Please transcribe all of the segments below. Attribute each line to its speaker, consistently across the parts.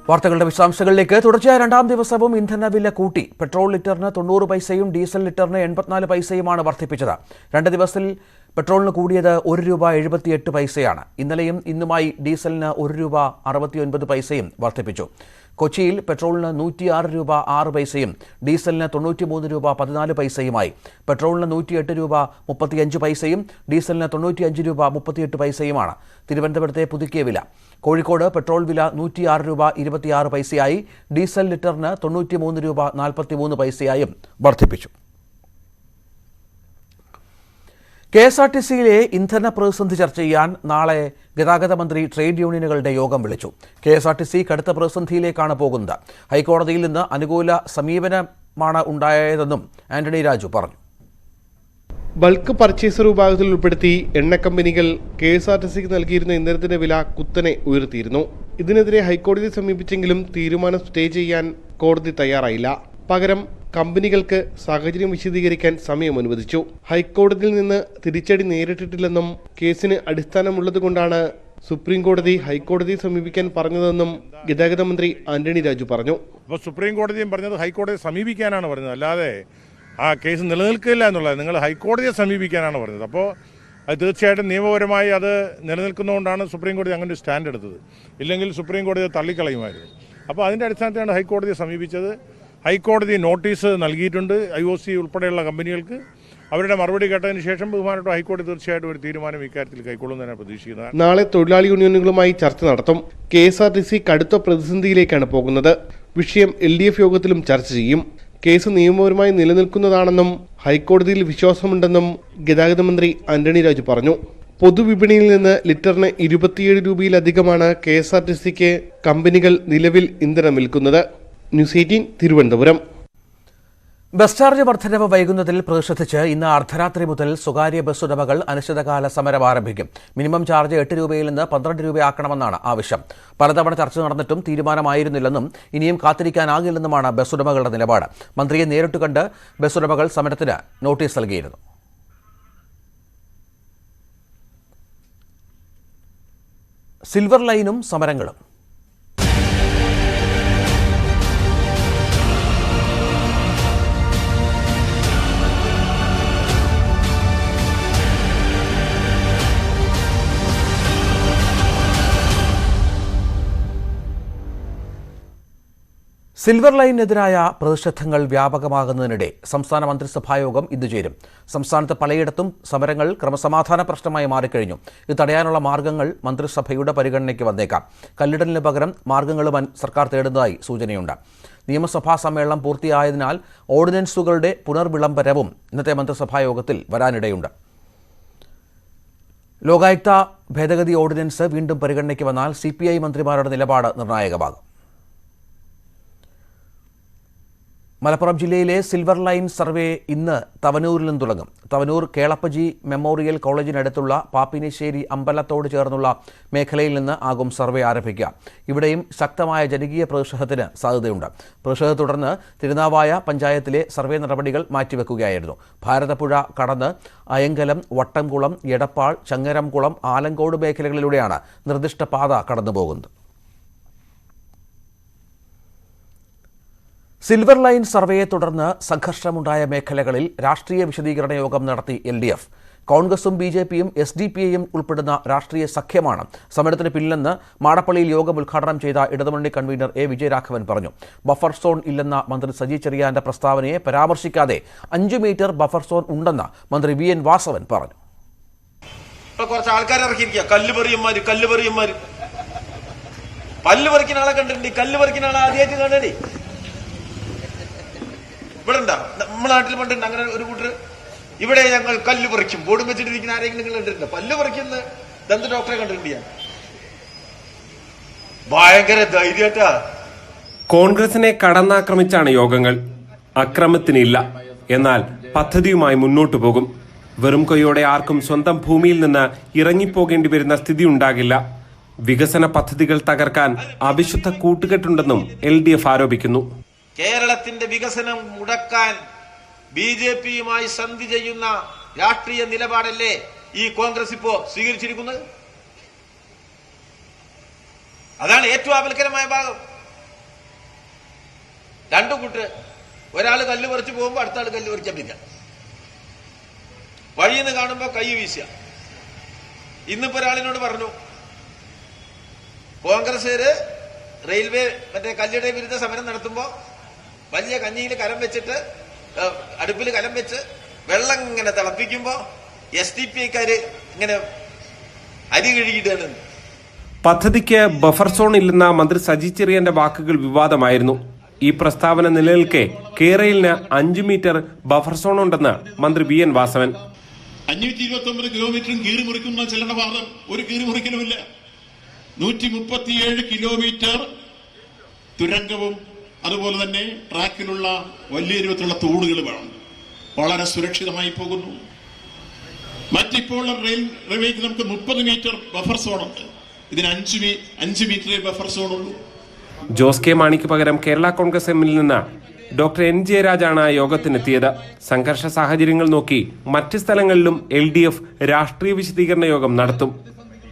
Speaker 1: വാർത്തകളുടെ വിശദാംശങ്ങളിലേക്ക്. തുടർച്ചയായ രണ്ടാം ദിവസവും ഇന്ധനവില കൂട്ടി. പെട്രോൾ ലിറ്ററിന് 90 പൈസയും ഡീസൽ ലിറ്ററിന് 84 പൈസയുമാണ് വർദ്ധിപ്പിച്ചത്. 2 ദിവസത്തിൽ പെട്രോളിന് കൂടിയത് ₹1.78. ഇന്നലെയും ഇന്നുമായി ഡീസലിന് ₹1.69 പൈസയും വർദ്ധിപ്പിച്ചു. കൊച്ചിയിൽ പെട്രോളിന് ₹106.06 ഡീസലിന് ₹93.14 പൈസയുമായി. പെട്രോളിന് ₹108.35 ഡീസലിന് ₹95.38 പൈസയുമാണ് തിരുവനന്തപുരത്തെ പുതുക്കിയ വില. കോഴിക്കോട് പെട്രോൾ വില ₹106.26 ഡീസൽ ലിറ്ററിന് ₹93.43 പൈസയായും വർദ്ധിപ്പിച്ചു. KSRTCയിലെ ഇന്ധന പ്രതിസന്ധി ചർച്ച ചെയ്യാൻ നാളെ ഗതാഗത മന്ത്രി ട്രേഡ് യൂണിയനുകളുടെ യോഗം വിളിച്ചു. KSRTC കടുത്ത പ്രതിസന്ധിയിലേക്കാണ് പോകുന്നത്. ഹൈക്കോടതിയിൽ നിന്ന് അനുകൂല സമീപനമാണ് ഉണ്ടായതെന്നും ആന്റണി രാജു പറഞ്ഞു.
Speaker 2: ബൾക്ക് പർച്ചേസർ വിഭാഗത്തിൽ ഉൾപ്പെടുത്തി എണ്ണ കമ്പനികൾ KSRTCക്ക് നൽകിയിരുന്ന ഇന്ധനത്തിന്റെ വില കുത്തനെ ഉയർത്തിയിരുന്നു. ഇതിനെതിരെ ഹൈക്കോടതിയെ സമീപിച്ചെങ്കിലും തീരുമാനം സ്റ്റേ ചെയ്യാൻ കോടതി തയ്യാറായില്ല. പകരം കമ്പനികൾക്ക് സാഹചര്യം വിശദീകരിക്കാൻ സമയം അനുവദിച്ചു. ഹൈക്കോടതിയിൽ നിന്ന് തിരിച്ചടി നേരിട്ടിട്ടില്ലെന്നും കേസിന് അടിസ്ഥാനമുള്ളതുകൊണ്ടാണ് സുപ്രീം കോടതി ഹൈക്കോടതിയെ സമീപിക്കാൻ പറഞ്ഞതെന്നും ഗതാഗത മന്ത്രി ആന്റണി രാജു പറഞ്ഞു.
Speaker 3: അപ്പോൾ സുപ്രീം കോടതിയും പറഞ്ഞത് ഹൈക്കോടതിയെ സമീപിക്കാനാണ് പറഞ്ഞത്, അല്ലാതെ ആ കേസ് നിലനിൽക്കില്ല എന്നുള്ളത് നിങ്ങൾ ഹൈക്കോടതിയെ സമീപിക്കാനാണ് പറഞ്ഞത്. അപ്പോൾ അത് തീർച്ചയായിട്ടും നിയമപരമായി അത് നിലനിൽക്കുന്നതുകൊണ്ടാണ് സുപ്രീം കോടതി അങ്ങനെ ഒരു സ്റ്റാൻഡ് എടുത്തത്. ഇല്ലെങ്കിൽ സുപ്രീം കോടതി തള്ളിക്കളയുമായിരുന്നു. അപ്പോൾ അതിൻ്റെ അടിസ്ഥാനത്തിലാണ് ഹൈക്കോടതിയെ സമീപിച്ചത്. ഹൈക്കോടതി നോട്ടീസ് നൽകിയിട്ടുണ്ട് IOC ഉൾപ്പെടെയുള്ള കമ്പനികൾക്ക്. അവരുടെ മറുപടി കേട്ടതിന് ശേഷം ബഹുമാനപ്പെട്ട ഹൈക്കോടതി തീർച്ചയായിട്ടും ഒരു തീരുമാനം ഇക്കാര്യത്തിൽ കൈക്കൊള്ളുന്നതിനാണ് പ്രതീക്ഷിക്കുന്നത്.
Speaker 2: നാളെ തൊഴിലാളി യൂണിയനുകളുമായി ചർച്ച നടത്തും. KSRTC കടുത്ത പ്രതിസന്ധിയിലേക്കാണ് പോകുന്നത്. വിഷയം LDF യോഗത്തിലും ചർച്ച ചെയ്യും. കേസ് നിയമപരമായി നിലനിൽക്കുന്നതാണെന്നും ഹൈക്കോടതിയിൽ വിശ്വാസമുണ്ടെന്നും ഗതാഗത മന്ത്രി ആന്റണി രാജു പറഞ്ഞു. പൊതുവിപണിയിൽ നിന്ന് ലിറ്ററിന് 27 രൂപയിലധികമാണ് KSRTCക്ക് കമ്പനികൾ നിലവിൽ ഇന്ധനം വിൽക്കുന്നത്. ന്യൂസ് 18 തിരുവനന്തപുരം.
Speaker 1: ബസ് ചാർജ് വർധനവ് വൈകുന്നതിൽ പ്രതിഷേധിച്ച് ഇന്ന് അർദ്ധരാത്രി മുതൽ സ്വകാര്യ ബസ് ഉടമകൾ അനിശ്ചിതകാല സമരം ആരംഭിക്കും. മിനിമം ചാർജ് 8 രൂപയിൽ നിന്ന് 12 രൂപയാക്കണമെന്നാണ് ആവശ്യം. പലതവണ ചർച്ച നടന്നിട്ടും തീരുമാനമായിരുന്നില്ലെന്നും ഇനിയും കാത്തിരിക്കാനാകില്ലെന്നുമാണ് ബസ് ഉടമകളുടെ നിലപാട്. മന്ത്രിയെ നേരിട്ട് കണ്ട് ബസ് ഉടമകൾ സമരത്തിന് നോട്ടീസ് നൽകിയിരുന്നു. സിൽവർ ലൈനും സമരങ്ങളും. സിൽവർ ലൈനിനെതിരായ പ്രതിഷേധങ്ങൾ വ്യാപകമാകുന്നതിനിടെ സംസ്ഥാന മന്ത്രിസഭായോഗം ഇന്ന് ചേരും. സംസ്ഥാനത്ത് പലയിടത്തും സമരങ്ങൾ ക്രമസമാധാന പ്രശ്നമായി മാറിക്കഴിഞ്ഞു. ഇത് തടയാനുള്ള മാർഗങ്ങൾ മന്ത്രിസഭയുടെ പരിഗണനയ്ക്ക് വന്നേക്കാം. കല്ലിടലിന് പകരം മാർഗങ്ങളും സർക്കാർ തേടുന്നതായി സൂചനയുണ്ട്. നിയമസഭാ സമ്മേളനം പൂർത്തിയായതിനാൽ ഓർഡിനൻസുകളുടെ പുനർവിളംബരവും ഇന്നത്തെ മന്ത്രിസഭായോഗത്തിൽ വരാനിടയുണ്ട്. ലോകായുക്ത ഭേദഗതി ഓർഡിനൻസ് വീണ്ടും പരിഗണനയ്ക്ക് വന്നാൽ CPI മന്ത്രിമാരുടെ നിലപാട് നിർണായകമാകും. മലപ്പുറം ജില്ലയിലെ സിൽവർ ലൈൻ സർവേ ഇന്ന് തവനൂരിലും തുടങ്ങും. തവനൂർ കേളപ്പജി മെമ്മോറിയൽ കോളേജിനടുത്തുള്ള പാപ്പിനിശ്ശേരി അമ്പലത്തോട് ചേർന്നുള്ള മേഖലയിൽ നിന്ന് ആകും സർവേ ആരംഭിക്കുക. ഇവിടെയും ശക്തമായ ജനകീയ പ്രതിഷേധത്തിന് സാധ്യതയുണ്ട്. പ്രതിഷേധത്തെ തുടർന്ന് തിരുനാവായ പഞ്ചായത്തിലെ സർവേ നടപടികൾ മാറ്റിവെക്കുകയായിരുന്നു. ഭാരതപ്പുഴ കടന്ന് അയങ്കലം, വട്ടംകുളം, എടപ്പാൾ, ചങ്ങരംകുളം, ആലങ്കോട് മേഖലകളിലൂടെയാണ് നിർദ്ദിഷ്ട പാത കടന്നുപോകുന്നത്. സിൽവർ ലൈൻ സർവേയെ തുടർന്ന് സംഘർഷമുണ്ടായ മേഖലകളിൽ രാഷ്ട്രീയ വിശദീകരണ യോഗം നടത്തി LDF. കോൺഗ്രസും BJPയും SDPIയും ഉൾപ്പെടുന്ന രാഷ്ട്രീയ സഖ്യമാണ് സമരത്തിന് പിന്നിലെന്ന് മാടപ്പള്ളിയിൽ യോഗം ഉദ്ഘാടനം ചെയ്ത ഇടതുമുന്നണി കൺവീനർ A. വിജയരാഘവൻ പറഞ്ഞു. ബഫർ സോൺ ഇല്ലെന്ന മന്ത്രി സജി ചെറിയാന്റെ പ്രസ്താവനയെ പരാമർശിക്കാതെ 5 മീറ്റർ ബഫർ സോൺ ഉണ്ടെന്ന് മന്ത്രി VN വാസവൻ പറഞ്ഞു.
Speaker 4: കുറച്ച് ആൾക്കാർ ഇറക്കിയിരിക്കുക, കല്ലുപറിയന്മാര് പല്ല് പറിക്കുന്ന ആളെ കണ്ടിട്ടുണ്ട്. കല്ല് പറിക്കുന്ന ആളെ ആദ്യമായിട്ട് കണ്ടേ ഇവിടെ ഉണ്ടാ. നമ്മുടെ നാട്ടിൽ പണ്ടുണ്ട് അങ്ങനെ ഒരു കൂട്ടർ. ഇവിടെ ഞങ്ങൾ കല്ല് പറിക്കും ബോർഡും വെച്ചിട്ടിരിക്കുന്ന ആരെങ്കിലും നിങ്ങൾ കണ്ടിട്ടുണ്ട്? പല്ല് പറിക്കുന്ന ദന്ത ഡോക്ടറെ കണ്ടിട്ടുണ്ട് ഞാൻ. ഭയങ്കര ധൈര്യട്ടാ.
Speaker 5: കോൺഗ്രസിനെ കടന്നാക്രമിച്ചാണ് യോഗങ്ങൾ. അക്രമത്തിനില്ല, എന്നാൽ പദ്ധതിയുമായി മുന്നോട്ടു പോകും. വെറും കൈയോടെ ആർക്കും സ്വന്തം ഭൂമിയിൽ നിന്ന് ഇറങ്ങിപ്പോകേണ്ടി വരുന്ന സ്ഥിതി ഉണ്ടാകില്ല. വികസന പദ്ധതികൾ തകർക്കാൻ അവിശുദ്ധ കൂട്ടുകെട്ടുണ്ടെന്നും LDF ആരോപിക്കുന്നു.
Speaker 4: കേരളത്തിന്റെ വികസനം മുടക്കാൻ BJPയുമായി സന്ധി ചെയ്യുന്ന രാഷ്ട്രീയ നിലപാടല്ലേ ഈ കോൺഗ്രസ് ഇപ്പോ സ്വീകരിച്ചിരിക്കുന്നത്? അതാണ് ഏറ്റവും അപലകരമായ ഭാഗം. രണ്ടു കൂട്ടർ, ഒരാൾ കല്ല് പറിച്ച് പോകുമ്പോൾ അടുത്ത ആൾ കല്ല് പറിക്കാൻ പറ്റില്ല, വഴിയിൽ നിന്ന് കാണുമ്പോൾ കൈ വീശുക. ഇന്നിപ്പോ ഒരാളിനോട് പറഞ്ഞു, കോൺഗ്രസ്സുകാര് റെയിൽവേ മറ്റേ കല്ലിട വിരുദ്ധ സമരം നടത്തുമ്പോ വലിയ കഞ്ഞിയിൽ കലം വെച്ചിട്ട്, അടുപ്പിൽ കലം വെച്ച് വെള്ളം ഇങ്ങനെ തിളപ്പിക്കുമ്പോ SDPക്കാര് ഇങ്ങനെ അരി കഴുകിയിട്ടാണ്.
Speaker 5: പദ്ധതിക്ക് ബഫർ സോൺ ഇല്ലെന്ന മന്ത്രി സജി ചെറിയാന്റെ വാക്കുകൾ വിവാദമായിരുന്നു. ഈ പ്രസ്താവന നിലനിൽക്കെ കേരളിന് 5 മീറ്റർ ബഫർ സോൺ ഉണ്ടെന്ന് മന്ത്രി VN വാസവൻ.
Speaker 6: 529 കിലോമീറ്ററും കീറിമുറിക്കുന്ന ചലനവാദം ഒരു കീറിമുറിക്കലുമില്ല. 137 കിലോമീറ്റർ തുരങ്കവും അതുപോലെ തന്നെ ട്രാക്കിലുള്ള വലിയ രൂപത്തിലുള്ള തൂണുകൾ വേണം. വളരെ സുരക്ഷിതമായി പോകുന്നു. മറ്റിപ്പോൾ റെയിൽവേക്ക് നമുക്ക് 30 മീറ്റർ ബഫർ സോണുണ്ട്. ഇതിന് 5 മീറ്റർ ബഫർ സോണുള്ളൂ.
Speaker 5: ജോസ് കെ മാണിക്ക് പകരം കേരള കോൺഗ്രസ് എമ്മിൽ നിന്ന് ഡോക്ടർ N ജയരാജാണ് യോഗത്തിനെത്തിയത്. സംഘർഷ സാഹചര്യങ്ങൾ നോക്കി മറ്റ് സ്ഥലങ്ങളിലും LDF രാഷ്ട്രീയ വിശദീകരണ യോഗം നടത്തും.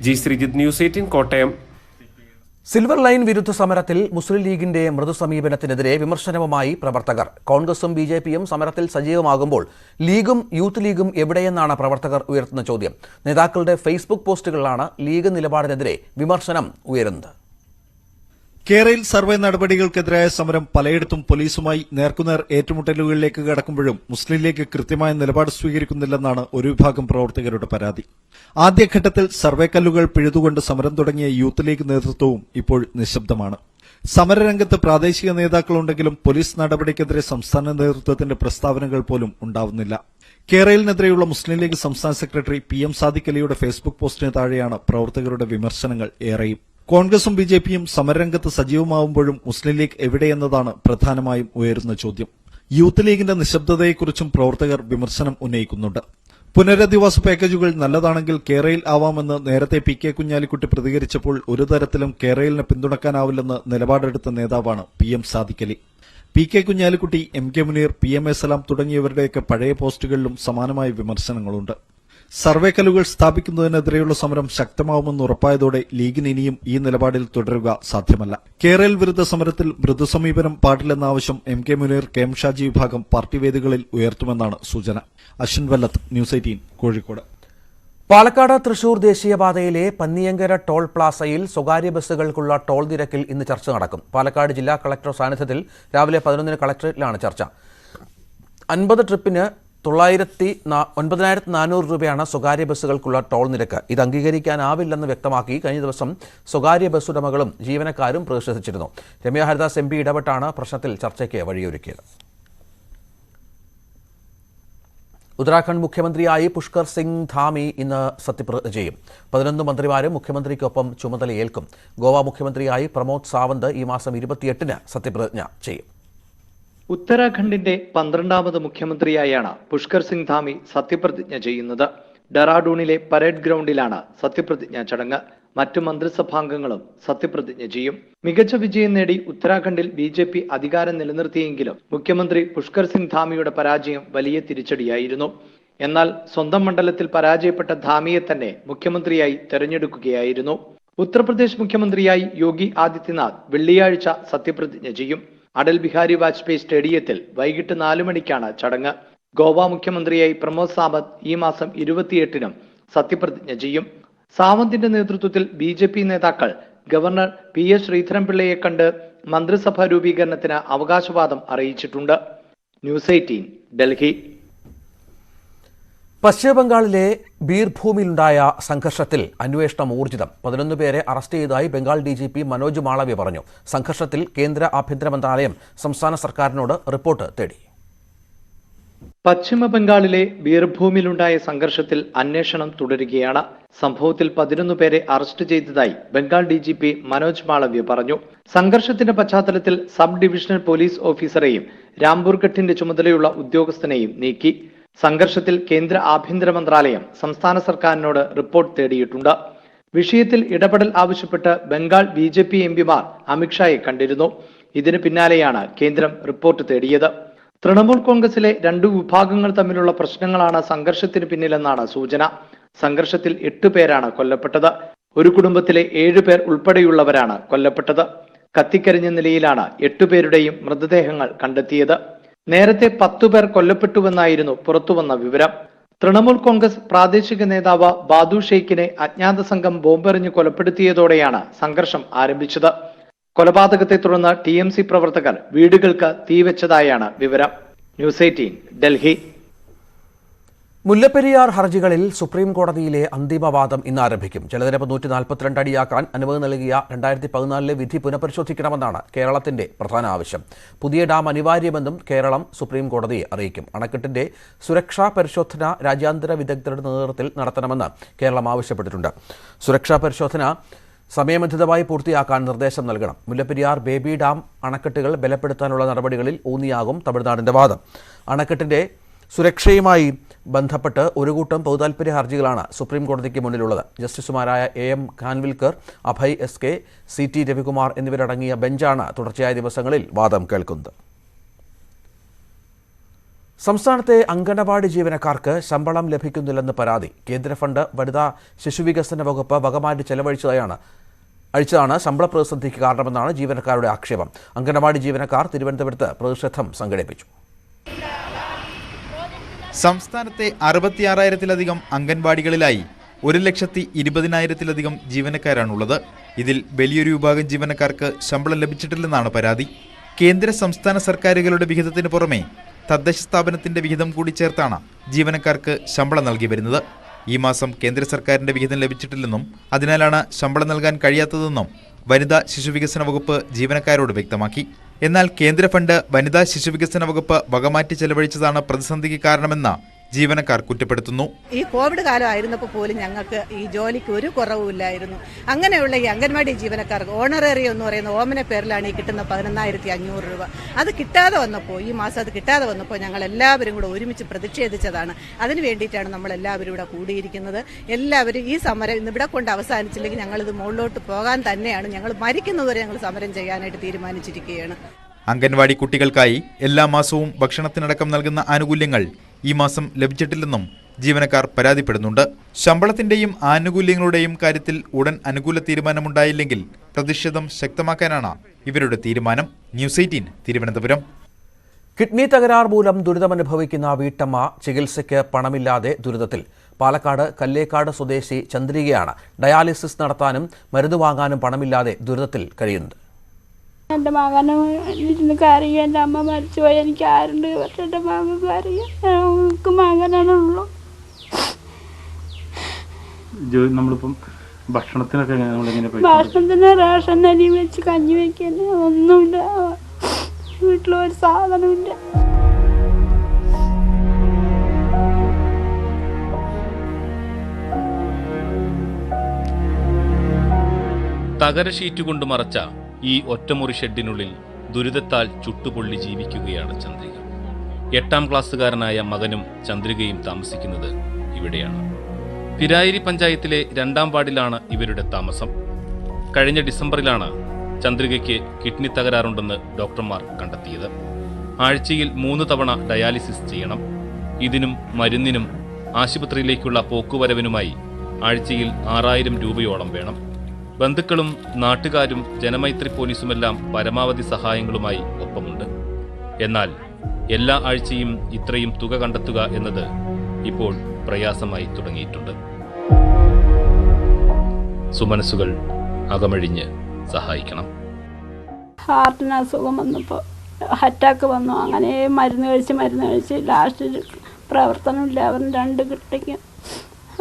Speaker 5: G Sreejith, news 18 Kottayam.
Speaker 1: Silver line വിരുദ്ധ സമരത്തിൽ മുസ്ലിം ലീഗിന്റെ മൃദു സമീപനത്തിനെതിരെ വിമർശനവുമായി പ്രവർത്തകർ. കോൺഗ്രസും BJPയും സമരത്തിൽ സജീവമാകുമ്പോൾ ലീഗും യൂത്ത് ലീഗും എവിടെയെന്നാണ് പ്രവർത്തകർ ഉയർത്തുന്ന ചോദ്യം. നേതാക്കളുടെ ഫേസ്ബുക്ക് പോസ്റ്റുകളിലാണ് ലീഗ് നിലപാടിനെതിരെ വിമർശനം ഉയരുന്നത്.
Speaker 7: കേരയിൽ സർവേ നടപടികൾക്കെതിരായ സമരം പലയിടത്തും പോലീസുമായി നേർക്കുനേർ ഏറ്റുമുട്ടലുകളിലേക്ക് കടക്കുമ്പോഴും മുസ്ലിം ലീഗ് കൃത്യമായ നിലപാട് സ്വീകരിക്കുന്നില്ലെന്നാണ് ഒരു വിഭാഗം പ്രവർത്തകരുടെ പരാതി. ആദ്യഘട്ടത്തിൽ സർവേ കല്ലുകൾ പിഴുതുകൊണ്ട് സമരം തുടങ്ങിയ യൂത്ത് ലീഗ് നേതൃത്വവും ഇപ്പോൾ നിശബ്ദമാണ്. സമരരംഗത്ത് പ്രാദേശിക നേതാക്കളുണ്ടെങ്കിലും പോലീസ് നടപടിക്കെതിരെ സംസ്ഥാന നേതൃത്വത്തിന്റെ പ്രസ്താവനകൾ പോലും ഉണ്ടാവുന്നില്ല. കേരളിനെതിരെയുള്ള മുസ്ലിം ലീഗ് സംസ്ഥാന സെക്രട്ടറി PM സാദിഖ് അലിയുടെ ഫേസ്ബുക്ക് പോസ്റ്റിന് താഴെയാണ് പ്രവർത്തകരുടെ വിമർശനങ്ങൾ ഏറെയും. കോൺഗ്രസും BJPയും സമരരംഗത്ത് സജീവമാവുമ്പോഴും മുസ്ലിം ലീഗ് എവിടെയെന്നതാണ് പ്രധാനമായും ഉയരുന്ന ചോദ്യം. യൂത്ത് ലീഗിന്റെ നിശബ്ദതയെക്കുറിച്ചും പ്രവർത്തകർ വിമർശനം ഉന്നയിക്കുന്നുണ്ട്. പുനരധിവാസ പാക്കേജുകൾ നല്ലതാണെങ്കിൽ കേരയിൽ ആവാമെന്ന് നേരത്തെ PK കുഞ്ഞാലിക്കുട്ടി പ്രതികരിച്ചപ്പോൾ ഒരു തരത്തിലും കേരളിനെ പിന്തുണക്കാനാവില്ലെന്ന് നിലപാടെടുത്ത നേതാവാണ് PM Sadiq Ali. PK Kunhalikutty, MK Muneer, PMA സലാം തുടങ്ങിയവരുടെയൊക്കെ പഴയ പോസ്റ്റുകളിലും സമാനമായ വിമർശനങ്ങളുണ്ട്. സർവേ കല്ലുകൾ സ്ഥാപിക്കുന്നതിനെതിരെയുള്ള സമരം ശക്തമാവുമെന്ന് ഉറപ്പായതോടെ ലീഗിന് ഇനിയും ഈ നിലപാടിൽ തുടരുക സാധ്യമല്ല. കേരള വിരുദ്ധ സമരത്തിൽ മൃദു സമീപനം പാടില്ലെന്ന ആവശ്യം MK മുനീർ, KM ഷാജി വിഭാഗം പാർട്ടി വേദികളിൽ ഉയർത്തുമെന്നാണ് സൂചന. അശ്വിൻ വല്ലത്ത്, ന്യൂസ് 18 കോഴിക്കോട്.
Speaker 1: പാലക്കാട് തൃശൂർ ദേശീയപാതയിലെ പന്നിയങ്കര ടോൾ പ്ലാസയിൽ സ്വകാര്യ ബസ്സുകൾക്കുള്ള ടോൾ നിരക്കിൽ ഇന്ന് ചർച്ച നടക്കും. പാലക്കാട് ജില്ലാ കളക്ടർ സാന്നിധ്യത്തിൽ രാവിലെ 11 കളക്ടറേറ്റിലാണ് ചർച്ച. 50 ട്രിപ്പിന് 9,400 രൂപയാണ് സ്വകാര്യ ബസ്സുകൾക്കുള്ള ടോൾ നിരക്ക്. ഇത് അംഗീകരിക്കാനാവില്ലെന്ന് വ്യക്തമാക്കി കഴിഞ്ഞ ദിവസം സ്വകാര്യ ബസ് ഉടമകളും ജീവനക്കാരും പ്രതിഷേധിച്ചിരുന്നു. രമ്യ ഹരിദാസ് MP ഇടപെട്ടാണ് പ്രശ്നത്തിൽ ചർച്ചയ്ക്ക് വഴിയൊരുക്കിയത്. ഉത്തരാഖണ്ഡ് മുഖ്യമന്ത്രിയായി പുഷ്കർ സിംഗ് ധാമി ഇന്ന് സത്യപ്രതിജ്ഞ ചെയ്യും. 11 മന്ത്രിമാരും മുഖ്യമന്ത്രിക്കൊപ്പം ചുമതലയേൽക്കും. ഗോവ മുഖ്യമന്ത്രിയായി പ്രമോദ് സാവന്ത് ഈ മാസം 28-ന് സത്യപ്രതിജ്ഞ ചെയ്യും.
Speaker 8: ഉത്തരാഖണ്ഡിന്റെ 12ാമത് മുഖ്യമന്ത്രിയായാണ് പുഷ്കർ സിംഗ് ധാമി സത്യപ്രതിജ്ഞ ചെയ്യുന്നത്. ഡെറാഡൂണിലെ പരേഡ് ഗ്രൗണ്ടിലാണ് സത്യപ്രതിജ്ഞാ ചടങ്ങ്. മറ്റു മന്ത്രിസഭാംഗങ്ങളും സത്യപ്രതിജ്ഞ ചെയ്യും. മികച്ച വിജയം നേടി ഉത്തരാഖണ്ഡിൽ BJP അധികാരം നിലനിർത്തിയെങ്കിലും മുഖ്യമന്ത്രി പുഷ്കർ സിംഗ് ധാമിയുടെ പരാജയം വലിയ തിരിച്ചടിയായിരുന്നു. എന്നാൽ സ്വന്തം മണ്ഡലത്തിൽ പരാജയപ്പെട്ട ധാമിയെ തന്നെ മുഖ്യമന്ത്രിയായി തെരഞ്ഞെടുക്കുകയായിരുന്നു. ഉത്തർപ്രദേശ് മുഖ്യമന്ത്രിയായി യോഗി ആദിത്യനാഥ് വെള്ളിയാഴ്ച സത്യപ്രതിജ്ഞ ചെയ്യും. അടൽ ബിഹാരി വാജ്പേയി സ്റ്റേഡിയത്തിൽ വൈകിട്ട് 4 മണിക്കാണ് ചടങ്ങ്. ഗോവ മുഖ്യമന്ത്രിയായി പ്രമോദ് സാവന്ത് ഈ മാസം 28-നും സത്യപ്രതിജ്ഞ ചെയ്യും. സാവന്തിന്റെ നേതൃത്വത്തിൽ BJP നേതാക്കൾ ഗവർണർ PS ശ്രീധരൻപിള്ളയെ കണ്ട് മന്ത്രിസഭാ രൂപീകരണത്തിന് അവകാശവാദം അറിയിച്ചിട്ടുണ്ട്. ന്യൂസ് 18 ഡൽഹി.
Speaker 1: പശ്ചിമബംഗാളിലെ ബീർഭൂമിയിലുണ്ടായ സംഘർഷത്തിൽ അന്വേഷണം ഊർജിതം. 11 പേരെ അറസ്റ്റ് ചെയ്തതായി ബംഗാൾ DGP മനോജ് മാളവ്യ പറഞ്ഞു. സംഘർഷത്തിൽ കേന്ദ്ര ആഭ്യന്തര മന്ത്രാലയം സംസ്ഥാന സർക്കാരിനോട് റിപ്പോർട്ട് തേടി.
Speaker 8: പശ്ചിമ ബംഗാളിലെ ബീർഭൂമിയിലുണ്ടായ സംഘർഷത്തിൽ അന്വേഷണം തുടരുകയാണ്. സംഭവത്തിൽ 11 പേരെ അറസ്റ്റ് ചെയ്തതായി ബംഗാൾ DGP മനോജ് മാളവ്യ പറഞ്ഞു. സംഘർഷത്തിന്റെ പശ്ചാത്തലത്തിൽ സബ് ഡിവിഷണൽ പോലീസ് ഓഫീസറെയും രാംപൂർഘട്ടിന്റെ ചുമതലയുള്ള ഉദ്യോഗസ്ഥനെയും നീക്കി. സംഘർഷത്തിൽ കേന്ദ്ര ആഭ്യന്തര മന്ത്രാലയം സംസ്ഥാന സർക്കാരിനോട് റിപ്പോർട്ട് തേടിയിട്ടുണ്ട്. വിഷയത്തിൽ ഇടപെടൽ ആവശ്യപ്പെട്ട് ബംഗാൾ BJP MPമാർ അമിത്ഷായെ കണ്ടിരുന്നു. ഇതിന് പിന്നാലെയാണ് കേന്ദ്രം റിപ്പോർട്ട് തേടിയത്. തൃണമൂൽ കോൺഗ്രസിലെ 2 വിഭാഗങ്ങൾ തമ്മിലുള്ള പ്രശ്നങ്ങളാണ് സംഘർഷത്തിന് പിന്നിലെന്നാണ് സൂചന. സംഘർഷത്തിൽ 8 പേരാണ് കൊല്ലപ്പെട്ടത്. ഒരു കുടുംബത്തിലെ 7 പേർ ഉൾപ്പെടെയുള്ളവരാണ് കൊല്ലപ്പെട്ടത്. കത്തിക്കരിഞ്ഞ നിലയിലാണ് 8 പേരുടെയും മൃതദേഹങ്ങൾ കണ്ടെത്തിയത്. നേരത്തെ 10 പേർ കൊല്ലപ്പെട്ടുവെന്നായിരുന്നു പുറത്തുവന്ന വിവരം. തൃണമൂൽ കോൺഗ്രസ് പ്രാദേശിക നേതാവ് ബാദു ഷെയ്ഖിനെ അജ്ഞാത സംഘം ബോംബെറിഞ്ഞ് കൊലപ്പെടുത്തിയതോടെയാണ് സംഘർഷം ആരംഭിച്ചത്. കൊലപാതകത്തെ തുടർന്ന് TMC പ്രവർത്തകർ വീടുകൾക്ക് തീവെച്ചതായാണ് വിവരം. ന്യൂസ് 18 ഡൽഹി.
Speaker 1: മുല്ലപ്പെരിയാർ ഹർജികളിൽ സുപ്രീം കോടതിയിലെ അന്തിമവാദം ഇന്ന് ആരംഭിക്കും. ജലനിരപ്പ് 142 അടിയാക്കാൻ അനുമതി നൽകിയ 2014 വിധി പുനഃപരിശോധിക്കണമെന്നാണ് കേരളത്തിന്റെ പ്രധാന ആവശ്യം. പുതിയ ഡാം അനിവാര്യമെന്നും കേരളം സുപ്രീം കോടതിയെ അറിയിക്കും. അണക്കെട്ടിന്റെ സുരക്ഷാ പരിശോധന രാജ്യാന്തര വിദഗ്ധരുടെ നേതൃത്വത്തിൽ നടത്തണമെന്ന് കേരളം ആവശ്യപ്പെട്ടിട്ടുണ്ട്. സുരക്ഷാ പരിശോധന സമയബന്ധിതമായി പൂർത്തിയാക്കാൻ നിർദ്ദേശം നൽകണം. മുല്ലപ്പെരിയാർ ബേബി ഡാം അണക്കെട്ടുകൾ ബലപ്പെടുത്താനുള്ള നടപടികളിൽ ഊന്നിയാകും തമിഴ്നാടിന്റെ വാദം. അണക്കെട്ടിന്റെ സുരക്ഷയുമായി ബന്ധപ്പെട്ട് ഒരു കൂട്ടം പൊതുതാൽപര്യ ഹർജികളാണ് സുപ്രീം കോടതിക്ക് മുന്നിലുള്ളത്. ജസ്റ്റിസുമാരായ AM Khanwilkar, Abhay SK, CT Ravikumar എന്നിവരടങ്ങിയ ബെഞ്ചാണ് തുടർച്ചയായ ദിവസങ്ങളിൽ വാദം കേൾക്കുന്നത്. സംസ്ഥാനത്തെ അംഗനവാടി ജീവനക്കാർക്ക് ശമ്പളം ലഭിക്കുന്നില്ലെന്ന് പരാതി. കേന്ദ്ര ഫണ്ട് വനിതാ ശിശുവികസന വകുപ്പ് വകമാറ്റി ചെലവഴിച്ചതാണ് ശമ്പള പ്രതിസന്ധിക്ക് കാരണമെന്നാണ് ജീവനക്കാരുടെ ആക്ഷേപം. അംഗനവാടി ജീവനക്കാർ തിരുവനന്തപുരത്ത് പ്രതിഷേധം സംഘടിപ്പിച്ചു.
Speaker 9: സംസ്ഥാനത്തെ 66,000-ലധികം അംഗൻവാടികളിലായി 1,20,000-ലധികം ജീവനക്കാരാണുള്ളത്. ഇതിൽ വലിയൊരു വിഭാഗം ജീവനക്കാർക്ക് ശമ്പളം ലഭിച്ചിട്ടില്ലെന്നാണ് പരാതി. കേന്ദ്ര സംസ്ഥാന സർക്കാരുകളുടെ വിഹിതത്തിന് പുറമെ തദ്ദേശ സ്ഥാപനത്തിന്റെ വിഹിതം കൂടി ചേർത്താണ് ജീവനക്കാർക്ക് ശമ്പളം നൽകി വരുന്നത്. ഈ മാസം കേന്ദ്ര സർക്കാരിന്റെ വിഹിതം ലഭിച്ചിട്ടില്ലെന്നും അതിനാലാണ് ശമ്പളം നൽകാൻ കഴിയാത്തതെന്നും വനിതാ ശിശുവികസന വകുപ്പ് ജീവനക്കാരോട് വ്യക്തമാക്കി. എന്നാൽ കേന്ദ്ര ഫണ്ട് വനിതാ ശിശുവികസന വകുപ്പ് വകമാറ്റി ചെലവഴിച്ചതാണ് പ്രതിസന്ധിക്ക് കാരണമെന്ന് ജീവനക്കാർ കുറ്റപ്പെടുത്തുന്നു.
Speaker 10: ഈ കോവിഡ് കാലം ആയിരുന്നപ്പോൾ പോലും ഞങ്ങൾക്ക് ഈ ജോലിക്ക് ഒരു കുറവുമില്ലായിരുന്നു. അങ്ങനെയുള്ള ഈ അംഗൻവാടി ജീവനക്കാർക്ക് ഓണറേറിയം എന്ന് പറയുന്ന ഓമന പേരിലാണ് ഈ കിട്ടുന്ന 11,500 രൂപ. അത് കിട്ടാതെ വന്നപ്പോൾ, ഈ മാസം അത് കിട്ടാതെ വന്നപ്പോൾ ഞങ്ങൾ എല്ലാവരും കൂടെ ഒരുമിച്ച് പ്രതിഷേധിച്ചതാണ്. അതിന് വേണ്ടിയിട്ടാണ് നമ്മളെല്ലാവരും ഇവിടെ കൂടിയിരിക്കുന്നത്. എല്ലാവരും ഈ സമരം ഇവിടെ കൊണ്ട് അവസാനിച്ചില്ലെങ്കിൽ ഞങ്ങളിത് മുകളിലോട്ട് പോകാൻ തന്നെയാണ്. ഞങ്ങൾ മരിക്കുന്നതുവരെ ഞങ്ങൾ സമരം ചെയ്യാനായിട്ട് തീരുമാനിച്ചിരിക്കുകയാണ്.
Speaker 9: അംഗൻവാടി കുട്ടികൾക്കായി എല്ലാ മാസവും ഭക്ഷണത്തിനടക്കം നൽകുന്ന ആനുകൂല്യങ്ങൾ ഈ മാസം ലഭിച്ചിട്ടില്ലെന്നും ജീവനക്കാർ പരാതിപ്പെടുന്നുണ്ട്. ശമ്പളത്തിന്റെയും ആനുകൂല്യങ്ങളുടെയും കാര്യത്തിൽ ഉടൻ അനുകൂല തീരുമാനമുണ്ടായില്ലെങ്കിൽ പ്രതിഷേധം ശക്തമാക്കാനാണ് ഇവരുടെ തീരുമാനം. ന്യൂസ് 18 തിരുവനന്തപുരം.
Speaker 1: കിഡ്നി തകരാർ മൂലം ദുരിതമനുഭവിക്കുന്ന വീട്ടമ്മ ചികിത്സയ്ക്ക് പണമില്ലാതെ ദുരിതത്തിൽ. പാലക്കാട് കല്ലേക്കാട് സ്വദേശി ചന്ദ്രികയാണ് ഡയാലിസിസ് നടത്താനും മരുന്ന് വാങ്ങാനും പണമില്ലാതെ ദുരിതത്തിൽ കഴിയുന്നത്.
Speaker 11: എൻ്റെ മകനും ഇരുന്ന് കരയും. എൻ്റെ അമ്മ മരിച്ചുപോയി. എനിക്ക് ആരുണ്ട്? പക്ഷെ എൻ്റെ മകൻ കരയും. എനിക്ക് മകനാണുള്ളൂ.
Speaker 12: നമ്മളിപ്പം ഭക്ഷണത്തിനൊക്കെ
Speaker 11: ഭക്ഷണത്തിന് റേഷൻ അരി വെച്ച് കഞ്ഞി വെക്കാൻ ഒന്നുമില്ല. വീട്ടിലൊരു സാധനമില്ല.
Speaker 13: തകര ഷീറ്റ് കൊണ്ട് മറച്ച ഈ ഒറ്റമുറി ഷെഡിനുള്ളിൽ ദുരിതത്താൽ ചുട്ടുപൊള്ളി ജീവിക്കുകയാണ് ചന്ദ്രിക. 8ാം ക്ലാസ്സുകാരനായ മകനും ചന്ദ്രികയും താമസിക്കുന്നത് ഇവിടെയാണ്. പിരായിരി പഞ്ചായത്തിലെ 2ാം വാർഡിലാണ് ഇവരുടെ താമസം. കഴിഞ്ഞ ഡിസംബറിലാണ് ചന്ദ്രികയ്ക്ക് കിഡ്നി തകരാറുണ്ടെന്ന് ഡോക്ടർമാർ കണ്ടെത്തിയത്. ആഴ്ചയിൽ 3 തവണ ഡയാലിസിസ് ചെയ്യണം. ഇതിനും മരുന്നിനും ആശുപത്രിയിലേക്കുള്ള പോക്കുവരവിനുമായി ആഴ്ചയിൽ 6,000 രൂപയോളം വേണം. ബന്ധുക്കളും നാട്ടുകാരും ജനമൈത്രി പോലീസുമെല്ലാം പരമാവധി സഹായങ്ങളുമായി ഒപ്പമുണ്ട്. എന്നാൽ എല്ലാ ആഴ്ചയും ഇത്രയും തുക കണ്ടെത്തുക എന്നത് ഇപ്പോൾ പ്രയാസമായി തുടങ്ങിയിട്ടുണ്ട്. സുമനസ്സുകൾ അകമഴിഞ്ഞ് സഹായിക്കണം.
Speaker 11: ഹാർട്ടിന് അസുഖം വന്നപ്പോൾ അറ്റാക്ക് വന്നു. അങ്ങനെ മരുന്ന് കഴിച്ച് ലാസ്റ്റ് പ്രവർത്തനമില്ല. അവൻ 2 കിട്ടിക്കും.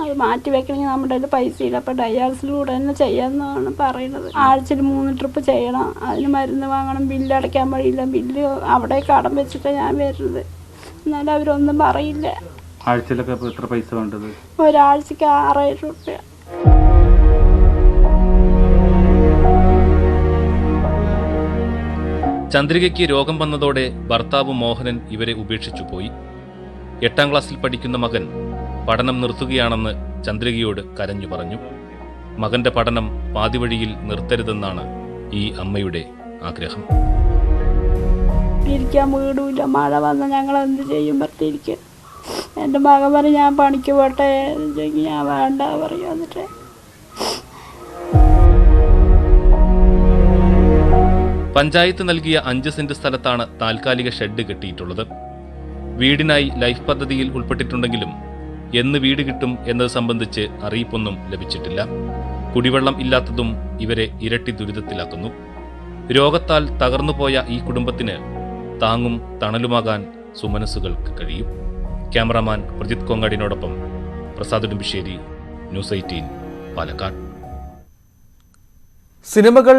Speaker 11: അത് മാറ്റി വെക്കണമെങ്കിൽ നമ്മുടെ കയ്യിൽ പൈസ ഇല്ല. അപ്പോൾ ഡയാലിസിലൂടെ തന്നെ ചെയ്യാമെന്നാണ് പറയുന്നത്. ആഴ്ചയിൽ 3 ട്രിപ്പ് ചെയ്യണം. അതിന് മരുന്ന് വാങ്ങണം. ബില്ല് അടയ്ക്കാൻ വഴിയില്ല. ബില്ല് അവിടെ കടം വെച്ചിട്ടാണ് ഞാൻ വരുന്നത്. എന്നാലും അവരൊന്നും പറയില്ല.
Speaker 12: ആഴ്ചയിലൊക്കെ എത്ര പൈസ വേണ്ടത്?
Speaker 11: ഒരാഴ്ചക്ക് 6,000 രൂപ.
Speaker 13: ചന്ദ്രികയ്ക്ക് രോഗം വന്നതോടെ ഭർത്താവ് മോഹനൻ ഇവരെ ഉപേക്ഷിച്ചു പോയി. 8ാം ക്ലാസ്സിൽ പഠിക്കുന്ന മകൻ പഠനം നിർത്തുകയാണെന്ന് ചന്ദ്രികയോട് കരഞ്ഞു പറഞ്ഞു. മകന്റെ പഠനം പാതിവഴിയിൽ നിർത്തരുതെന്നാണ് ഈ അമ്മയുടെ ആഗ്രഹം.
Speaker 11: ഇരിക്കാൻ വീടുമില്ല. മഴ വന്ന് ഞങ്ങൾ എന്ത് ചെയ്യും? ഭർത്തിരിക്കുക. എൻ്റെ മകൻ പറയും ഞാൻ പണിക്ക് പോട്ടെ. ഞാൻ വേണ്ട പറയും. എന്നിട്ട്
Speaker 13: പഞ്ചായത്ത് നൽകിയ 5 സെന്റ് സ്ഥലത്താണ് താൽക്കാലിക ഷെഡ് കെട്ടിയിട്ടുള്ളത്. വീടിനായി ലൈഫ് പദ്ധതിയിൽ ഉൾപ്പെട്ടിട്ടുണ്ടെങ്കിലും എന്ന് വീട് കിട്ടും എന്നത് സംബന്ധിച്ച് അറിയിപ്പൊന്നും ലഭിച്ചിട്ടില്ല. കുടിവെള്ളം ഇല്ലാത്തതും ഇവരെ ഇരട്ടി ദുരിതത്തിലാക്കുന്നു. രോഗത്താൽ തകർന്നുപോയ ഈ കുടുംബത്തിന് താങ്ങും തണലുമാകാൻ സുമനസ്സുകൾക്ക് കഴിയും. ക്യാമറാമാൻ പ്രജിത് കൊങ്ങാടിനോടൊപ്പം പ്രസാദ് ഉടുമ്പിശ്ശേരി, ന്യൂസ് 18, പാലക്കാട്.
Speaker 1: സിനിമകൾ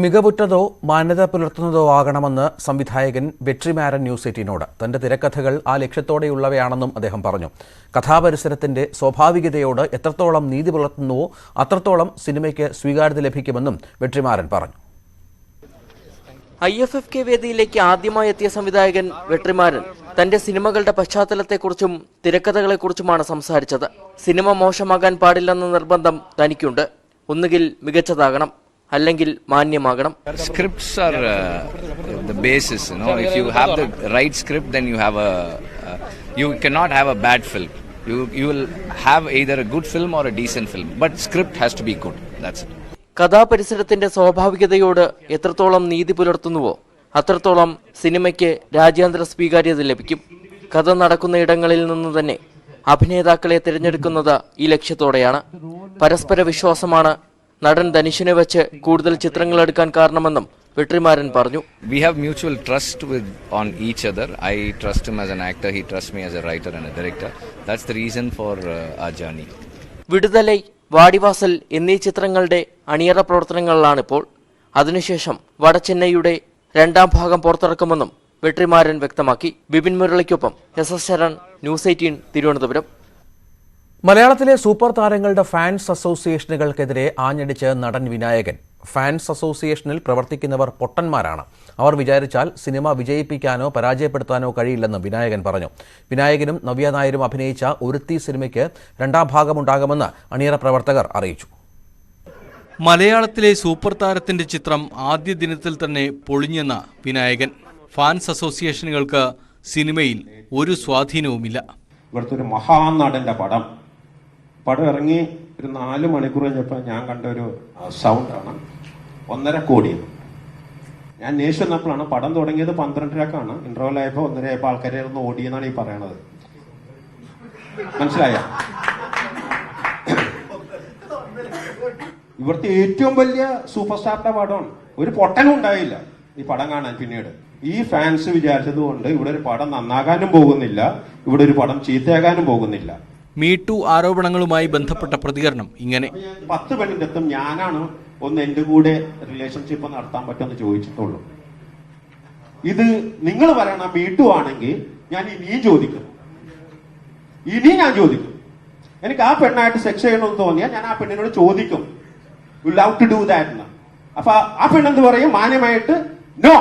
Speaker 1: മികവുറ്റതോ മാന്യത പുലർത്തുന്നതോ ആകണമെന്ന് സംവിധായകൻ വെട്രിമാരൻ ന്യൂസ് 18നോട്. തന്റെ തിരക്കഥകൾ ആ ലക്ഷ്യത്തോടെയുള്ളവയാണെന്നും അദ്ദേഹം പറഞ്ഞു. കഥാപരിസരത്തിന്റെ സ്വാഭാവികതയോട് എത്രത്തോളം നീതി പുലർത്തുന്നുവോ അത്രത്തോളം സിനിമയ്ക്ക് സ്വീകാര്യത ലഭിക്കുമെന്നും വെട്രിമാരൻ പറഞ്ഞു.
Speaker 14: IFFK വേദിയിലേക്ക് ആദ്യമായി എത്തിയ സംവിധായകൻ വെട്രിമാരൻ തന്റെ സിനിമകളുടെ പശ്ചാത്തലത്തെക്കുറിച്ചും തിരക്കഥകളെക്കുറിച്ചുമാണ് സംസാരിച്ചത്. സിനിമ മോശമാകാൻ പാടില്ലെന്ന നിർബന്ധം തനിക്കുണ്ട്. ഒന്നുകിൽ മികച്ചതാകണം, അല്ലെങ്കിൽ മാന്യമാകണം.
Speaker 15: Scripts are the basis, you know. If you have the right script, then you cannot have a bad film. You will have either a good film or a decent film, but script has to be good. That's it.
Speaker 14: കഥാപരിസരത്തിന്റെ സ്വാഭാവികതയോട് എത്രത്തോളം നീതി പുലർത്തുന്നുവോ അത്രത്തോളം സിനിമയ്ക്ക് രാജ്യാന്തര സ്വീകാര്യത ലഭിക്കും. കഥ നടക്കുന്ന ഇടങ്ങളിൽ നിന്ന് തന്നെ അഭിനേതാക്കളെ തിരഞ്ഞെടുക്കുന്നത് ഈ ലക്ഷ്യത്തോടെയാണ്. പരസ്പര വിശ്വാസമാണ് നടൻ ധനുഷിനെ വെച്ച് കൂടുതൽ ചിത്രങ്ങൾ എടുക്കാൻ കാരണമെന്നും വെട്രിമാരൻ പറഞ്ഞു.
Speaker 15: We have mutual trust on each other. I trust him as an actor, he trusts me as a writer and a director. That's the reason for our journey.
Speaker 14: Viduthalai, Vaadivaasal എന്നീ ചിത്രങ്ങളുടെ അണിയറ പ്രവർത്തനങ്ങളിലാണിപ്പോൾ. അതിനുശേഷം വടച്ചെന്നൈയുടെ 2ാം ഭാഗം പുറത്തിറക്കുമെന്നും വെട്രിമാരൻ വ്യക്തമാക്കി. ബിപിൻ മുരളിക്കൊപ്പം SS ശരൺ, ന്യൂസ് 18, തിരുവനന്തപുരം.
Speaker 1: മലയാളത്തിലെ സൂപ്പർ താരങ്ങളുടെ ഫാൻസ് അസോസിയേഷനുകൾക്കെതിരെ ആഞ്ഞടിച്ച് നടൻ വിനായകൻ. ഫാൻസ് അസോസിയേഷനിൽ പ്രവർത്തിക്കുന്നവർ പൊട്ടന്മാരാണ്. അവർ വിചാരിച്ചാൽ സിനിമ വിജയിപ്പിക്കാനോ പരാജയപ്പെടുത്താനോ കഴിയില്ലെന്ന് വിനായകൻ പറഞ്ഞു. വിനായകനും നവ്യ നായരും അഭിനയിച്ച ഒരുത്തി സിനിമയ്ക്ക് 2ാം ഭാഗമുണ്ടാകുമെന്ന് അണിയറ പ്രവർത്തകർ അറിയിച്ചു.
Speaker 16: മലയാളത്തിലെ സൂപ്പർ താരത്തിന്റെ ചിത്രം ആദ്യ ദിനത്തിൽ തന്നെ പൊളിഞ്ഞെന്ന വിനായകൻ. ഫാൻസ് അസോസിയേഷനുകൾക്ക് സിനിമയിൽ ഒരു സ്വാധീനവുമില്ല.
Speaker 17: ഇവിടുത്തെ ഒരു മഹാനടന്റെ പടം ഇറങ്ങി ഒരു 4 മണിക്കൂർ കഴിഞ്ഞപ്പോൾ ഞാൻ കണ്ട ഒരു സൗണ്ടാണ് 1.5 കോടി. ഞാൻ നേഴ്സ് വന്നപ്പോഴാണ് പടം തുടങ്ങിയത് 12:00 ഇന്റർവെൽ ആയപ്പോൾ 1:30 ആൾക്കാരെ ഒന്ന് ഓടിയെന്നാണ് ഈ പറയണത്. മനസ്സിലായ? ഇവിടുത്തെ ഏറ്റവും വലിയ സൂപ്പർ സ്റ്റാറിന്റെ പടമാണ്. ഒരു പൊട്ടനും ഉണ്ടായില്ല ഈ പടം കാണാൻ. പിന്നീട് ഈ ഫാൻസ് വിചാരിച്ചത് കൊണ്ട് ഇവിടെ ഒരു പടം നന്നാകാനും പോകുന്നില്ല, ഇവിടെ ഒരു പടം ചീത്തയാകാനും പോകുന്നില്ല.
Speaker 16: മീടു ആരോപണങ്ങളുമായി ബന്ധപ്പെട്ട പ്രതികരണം ഇങ്ങനെ:
Speaker 17: 10 പെണ്ണിന്റെ അടുത്തും ഞാനാണ് ഒന്ന് എന്റെ കൂടെ റിലേഷൻഷിപ്പ് നടത്താൻ പറ്റുമെന്ന് ചോദിച്ചിട്ടുള്ളൂ. ഇത് നിങ്ങൾ പറയണ മീടു ആണെങ്കിൽ ഞാൻ ഇനിയും ചോദിക്കും. എനിക്ക് ആ പെണ്ണായിട്ട് സെക്സ് ചെയ്യണമെന്ന് തോന്നിയാൽ ഞാൻ ആ പെണ്ണിനോട് ചോദിക്കും, you love to do that എന്ന്. അപ്പൊ ആ പെണ്ണെന്ത് പറയും? മാന്യമായിട്ട് നോ.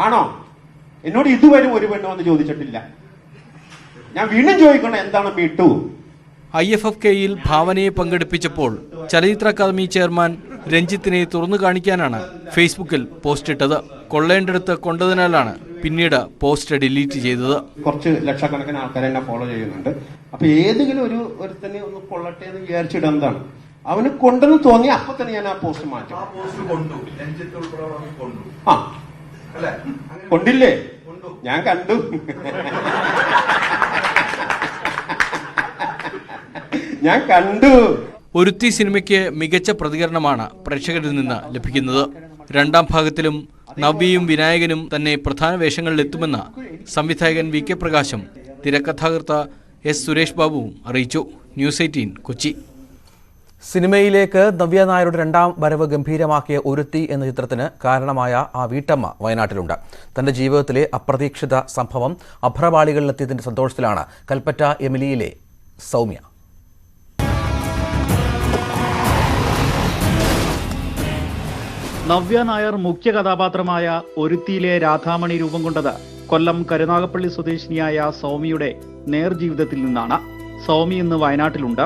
Speaker 17: ആണോ? എന്നോട് ഇതുവരെ ഒരു പെണ്ണ് വന്ന് ചോദിച്ചിട്ടില്ല. ഞാൻ വീണ്ടും ചോദിക്കണം, എന്താണ് മീടു?
Speaker 16: IFFKയിൽ ഭാവനയെ പങ്കെടുപ്പിച്ചപ്പോൾ ചലച്ചിത്ര അക്കാദമി ചെയർമാൻ രഞ്ജിത്തിനെ തുറന്നു കാണിക്കാനാണ് ഫേസ്ബുക്കിൽ പോസ്റ്റ് ഇട്ടത്. കൊള്ളേണ്ടടുത്ത് കൊണ്ടതിനാലാണ് പിന്നീട് പോസ്റ്റ് ഡിലീറ്റ് ചെയ്തത്.
Speaker 17: കുറച്ച് ലക്ഷക്കണക്കിന് ആൾക്കാർ എന്നെ ഫോളോ ചെയ്യുന്നുണ്ട്. അപ്പൊ ഏതെങ്കിലും ഒരുത്തന്നെ ഒന്ന് കൊള്ളട്ടെ എന്ന് വിചാരിച്ചിടുന്നതാണ്. അവന് കൊണ്ടെന്ന് തോന്നി അപ്പൊ തന്നെ ഞാൻ ആ പോസ്റ്റ് മാറ്റും. ആ കൊണ്ടില്ലേ? ഞാൻ കണ്ടു.
Speaker 16: ഒരുത്തി സിനിമയ്ക്ക് മികച്ച പ്രതികരണമാണ് പ്രേക്ഷകരിൽ നിന്ന് ലഭിക്കുന്നത്. 2ാം ഭാഗത്തിലും നവ്യയും വിനായകനും തന്നെ പ്രധാന വേഷങ്ങളിലെത്തുമെന്ന് സംവിധായകൻ VK പ്രകാശും തിരക്കഥാകൃത്ത് S സുരേഷ് ബാബുവും അറിയിച്ചു. ന്യൂസ് 18, കൊച്ചി.
Speaker 1: സിനിമയിലേക്ക് നവ്യ നായരുടെ 2ാം വരവ് ഗംഭീരമാക്കിയ ഒരുത്തി എന്ന ചിത്രത്തിന് കാരണമായ ആ വീട്ടമ്മ വയനാട്ടിലുണ്ട്. തന്റെ ജീവിതത്തിലെ അപ്രതീക്ഷിത സംഭവം അഭ്രപാളികളിലെത്തിയതിന്റെ സന്തോഷത്തിലാണ് കൽപ്പറ്റ എമിലിയിലെ സൗമ്യ.
Speaker 18: നവ്യ നായർ മുഖ്യ കഥാപാത്രമായ ഒരുത്തിയിലെ രാധാമണി രൂപം കൊണ്ടത് കൊല്ലം കരുനാഗപ്പള്ളി സ്വദേശിനിയായ സൗമ്യയുടെ നേർജീവിതത്തിൽ നിന്നാണ്. സൗമ്യ ഇന്ന് വയനാട്ടിലുണ്ട്.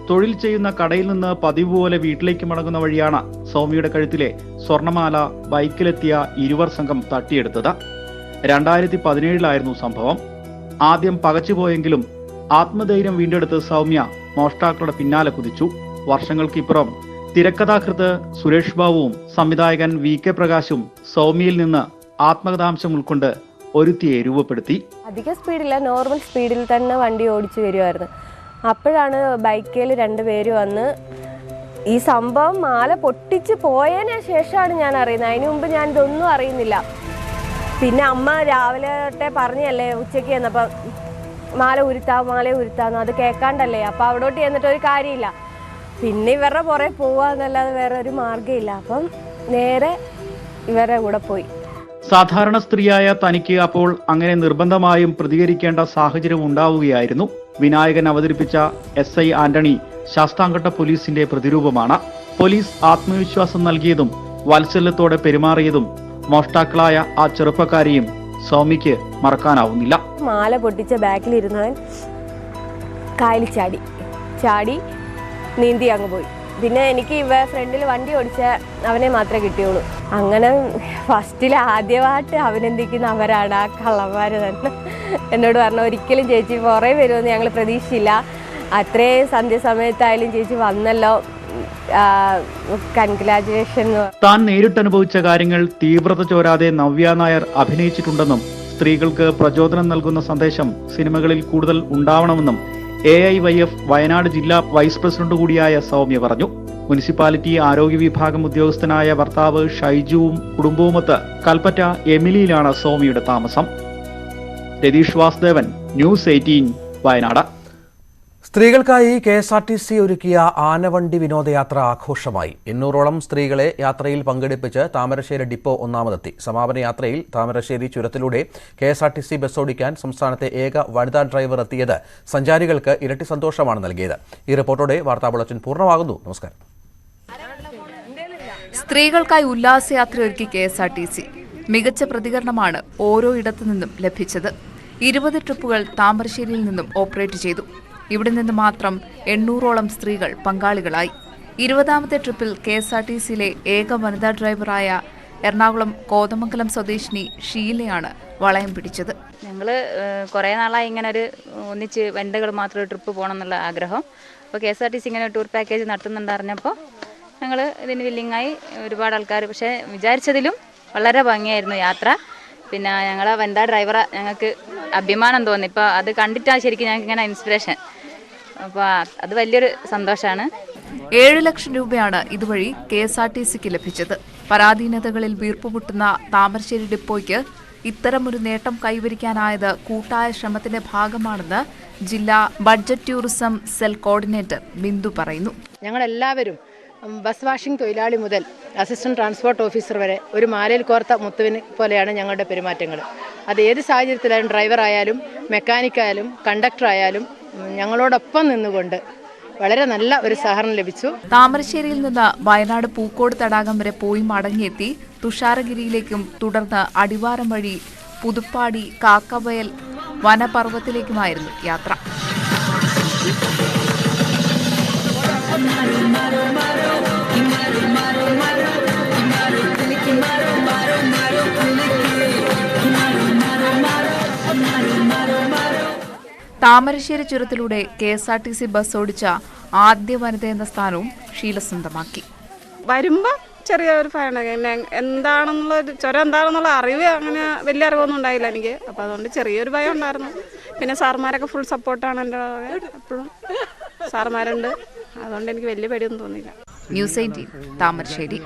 Speaker 18: തൊഴിൽ ചെയ്യുന്ന കടയിൽ നിന്ന് പതിവ് പോലെ വീട്ടിലേക്ക് മടങ്ങുന്ന വഴിയാണ് സൗമ്യയുടെ കഴുത്തിലെ സ്വർണമാല ബൈക്കിലെത്തിയ ഇരുവർ സംഘം തട്ടിയെടുത്തത്. 2017 സംഭവം. ആദ്യം പകച്ചുപോയെങ്കിലും ആത്മധൈര്യം വീണ്ടെടുത്ത് സൗമ്യ മോഷ്ടാക്കളുടെ പിന്നാലെ കുതിച്ചു. വർഷങ്ങൾക്കിപ്പുറം തിരക്കഥാകൃത്ത് സുരേഷ് ബാബുവും സംവിധായകൻ VK പ്രകാശും സൗമ്യയിൽ നിന്ന് ആത്മകഥാംശം ഉൾക്കൊണ്ട് ഒരുത്തിയെ രൂപപ്പെടുത്തി.
Speaker 19: അധിക സ്പീഡില്ല, നോർമൽ സ്പീഡിൽ തന്നെ വണ്ടി ഓടിച്ചു വരുമായിരുന്നു. അപ്പോഴാണ് ബൈക്കിൽ 2 പേര് വന്ന് ഈ സംഭവം മാല പൊട്ടിച്ച് പോയതിന് ശേഷമാണ് ഞാൻ അറിയുന്നത്. അതിനു മുമ്പ് ഞാൻ ഇതൊന്നും അറിയുന്നില്ല. പിന്നെ അമ്മ രാവിലെ പറഞ്ഞല്ലേ ഉച്ചയ്ക്ക് ചെന്നപ്പോൾ മാല ഉരുത്താന്ന് അത് കേൾക്കാണ്ടല്ലേ. അപ്പോൾ അവിടോട്ട് ചെന്നിട്ട് ഒരു കാര്യമില്ല. പിന്നെ ഇവരുടെ പുറകെ പോവാന്നല്ലാതെ വേറെ ഒരു മാർഗ്ഗമില്ല. അപ്പം നേരെ ഇവരുടെ കൂടെ പോയി.
Speaker 18: സാധാരണ സ്ത്രീയായ തനിക്ക് അപ്പോൾ അങ്ങനെ നിർബന്ധമായും പ്രതികരിക്കേണ്ട സാഹചര്യം ഉണ്ടാവുകയായിരുന്നു. വിനായകൻ അവതരിപ്പിച്ച SI ആന്റണി ശാസ്താംകോട്ട പോലീസിന്റെ പ്രതിരൂപമാണ്. പോലീസ് ആത്മവിശ്വാസം നൽകിയതും വാത്സല്യത്തോടെ പെരുമാറിയതും മോഷ്ടാക്കളായ ആ ചെറുപ്പക്കാരെയും സൗമ്യയ്ക്ക് മറക്കാനാവുന്നില്ല.
Speaker 19: മാല പൊട്ടിച്ച ബാക്കിലിരുന്നവൻ കായലിൽ ചാടി നീന്തി അങ്ങ് പോയി. പിന്നെ എനിക്ക് ഫ്രണ്ടിൽ വണ്ടി ഓടിച്ച അവനെ മാത്രമേ കിട്ടിയുള്ളൂ. അങ്ങനെ ഫസ്റ്റിൽ ആദ്യമായിട്ട് അഭിനന്ദിക്കുന്ന അവരാണ് ആ കള്ളന്മാർ തന്നെ. എന്നോട് പറഞ്ഞു, ഒരിക്കലും ചേച്ചി പുറകെ വരുമെന്ന് ഞങ്ങൾ പ്രതീക്ഷിച്ചില്ല. അത്രയും സന്ധ്യസമയത്തായാലും ചേച്ചി വന്നല്ലോ, കൺഗ്രാജുലേഷൻ.
Speaker 18: താൻ നേരിട്ടനുഭവിച്ച കാര്യങ്ങൾ തീവ്രത ചോരാതെ നവ്യ നായർ അഭിനയിച്ചിട്ടുണ്ടെന്നും സ്ത്രീകൾക്ക് പ്രചോദനം നൽകുന്ന സന്ദേശം സിനിമകളിൽ കൂടുതൽ ഉണ്ടാവണമെന്നും AIYF വയനാട് ജില്ലാ വൈസ് പ്രസിഡന്റ് കൂടിയായ സൗമ്യ പറഞ്ഞു. മുനിസിപ്പാലിറ്റി ആരോഗ്യ വിഭാഗം ഉദ്യോഗസ്ഥനായ ഭർത്താവ് ഷൈജുവും കുടുംബവുമൊത്ത് കൽപ്പറ്റ എമിലിയിലാണ് സൗമ്യയുടെ താമസം. രതീഷ് വാസുദേവൻ, News 18 വയനാട്.
Speaker 1: സ്ത്രീകൾക്കായി KSRTC ഒരുക്കിയ ആനവണ്ടി വിനോദയാത്ര ആഘോഷമായി. 800ഓളം സ്ത്രീകളെ യാത്രയിൽ പങ്കെടുപ്പിച്ച് താമരശ്ശേരി ഡിപ്പോ ഒന്നാമതെത്തി. സമാപന യാത്രയിൽ താമരശ്ശേരി ചുരത്തിലൂടെ KSRTC ബസ് ഓടിക്കാൻ സംസ്ഥാനത്തെ ഏക വനിതാ ഡ്രൈവർ എത്തിയത് സഞ്ചാരികൾക്ക് ഇരട്ടി സന്തോഷമാണ് നൽകിയത്. ഈ റിപ്പോർട്ടോടെ വാർത്താ ബുള്ളറ്റിൻ പൂർണ്ണമാകുന്നു. നമസ്കാരം.
Speaker 20: സ്ത്രീകൾക്കായി ഉല്ലാസയാത്ര ഒരുക്കി KSRTC. മികച്ച പ്രതികരണമാണ് ഓരോ ഇടത്തു നിന്നും ലഭിച്ചത്. 20 ട്രിപ്പുകൾ താമരശ്ശേരിയിൽ നിന്നും ഓപ്പറേറ്റ് ചെയ്തു. ഇവിടെ നിന്ന് മാത്രം 800ഓളം സ്ത്രീകൾ പങ്കാളികളായി. 20ാമത്തെ ട്രിപ്പിൽ KSRTCയിലെ ഏക വനിതാ ഡ്രൈവറായ എറണാകുളം കോതമംഗലം സ്വദേശിനി ഷീലയാണ് വളയം പിടിച്ചത്.
Speaker 21: ഞങ്ങൾ കുറേ നാളായി ഇങ്ങനെ ഒരു ഒന്നിച്ച് വനിതകൾ മാത്രം ട്രിപ്പ് പോകണം എന്നുള്ള ആഗ്രഹം. അപ്പോൾ KSRTC ഇങ്ങനെ ടൂർ പാക്കേജ് നടത്തുന്നുണ്ടറിഞ്ഞപ്പോൾ ഞങ്ങൾ ഇതിന് വില്ലിങ്ങായി. ഒരുപാട് ആൾക്കാർ, പക്ഷേ വിചാരിച്ചതിലും വളരെ ഭംഗിയായിരുന്നു യാത്ര. പിന്നെ ഞങ്ങളെ വനിതാ ഡ്രൈവറെ ഞങ്ങൾക്ക് അഭിമാനം തോന്നി. ഇപ്പോൾ അത് കണ്ടിട്ടാണ് ശരിക്കും ഞങ്ങൾക്ക് ഇങ്ങനെ ഇൻസ്പിറേഷൻ. അപ്പോൾ അത് വലിയൊരു സന്തോഷമാണ്.
Speaker 20: 7 ലക്ഷം രൂപയാണ് ഇതുവഴി KSRTCക്ക് ലഭിച്ചത്. പരാധീനതകളിൽ വീർപ്പുമുട്ടുന്ന താമരശ്ശേരി ഡിപ്പോയ്ക്ക് ഇത്തരമൊരു നേട്ടം കൈവരിക്കാനായത് കൂട്ടായ ശ്രമത്തിന്റെ ഭാഗമാണെന്ന് ജില്ലാ budget tourism cell coordinator Bindu പറയുന്നു.
Speaker 22: ഞങ്ങളെല്ലാവരും ബസ് വാഷിംഗ് തൊഴിലാളി മുതൽ അസിസ്റ്റന്റ് ട്രാൻസ്പോർട്ട് ഓഫീസർ വരെ ഒരു മാലയിൽ കോർത്ത മുത്തുവിന് പോലെയാണ് ഞങ്ങളുടെ പെരുമാറ്റങ്ങൾ. അത് ഏത് സാഹചര്യത്തിലായാലും, ഡ്രൈവറായാലും മെക്കാനിക്കായാലും കണ്ടക്ടറായാലും ഞങ്ങളോടൊപ്പം നിന്നുകൊണ്ട് വളരെ നല്ല ഒരു സഹകരണം ലഭിച്ചു.
Speaker 20: താമരശ്ശേരിയിൽ നിന്ന് വയനാട് പൂക്കോട് തടാകം വരെ പോയി മടങ്ങിയെത്തി തുഷാരഗിരിയിലേക്കും തുടർന്ന് അടിവാരം വഴി പുതുപ്പാടി കാക്കവയൽ വനപർവ്വത്തിലേക്കുമായിരുന്നു യാത്ര. താമരശ്ശേരി ചുരത്തിലൂടെ KSRTC ബസ് ഓടിച്ച ആദ്യ വനിത എന്ന സ്ഥാനവും ഷീല സ്വന്തമാക്കി.
Speaker 23: വരുമ്പോൾ ചെറിയൊരു ഭയം, എന്താണെന്നുള്ള ചുരം എന്താണെന്നുള്ള അറിവ് അങ്ങനെ വലിയ അറിവൊന്നും ഉണ്ടായില്ല എനിക്ക്. അപ്പോൾ അതുകൊണ്ട് ചെറിയൊരു ഭയം ഉണ്ടായിരുന്നു. പിന്നെ സാർമാരൊക്കെ ഫുൾ സപ്പോർട്ടാണ് എൻ്റെ എപ്പോഴും. സാർമാരുണ്ട്, അതുകൊണ്ട് എനിക്ക് വലിയ പേടിയൊന്നും തോന്നിയില്ല.
Speaker 20: News 18 താമരശ്ശേരി.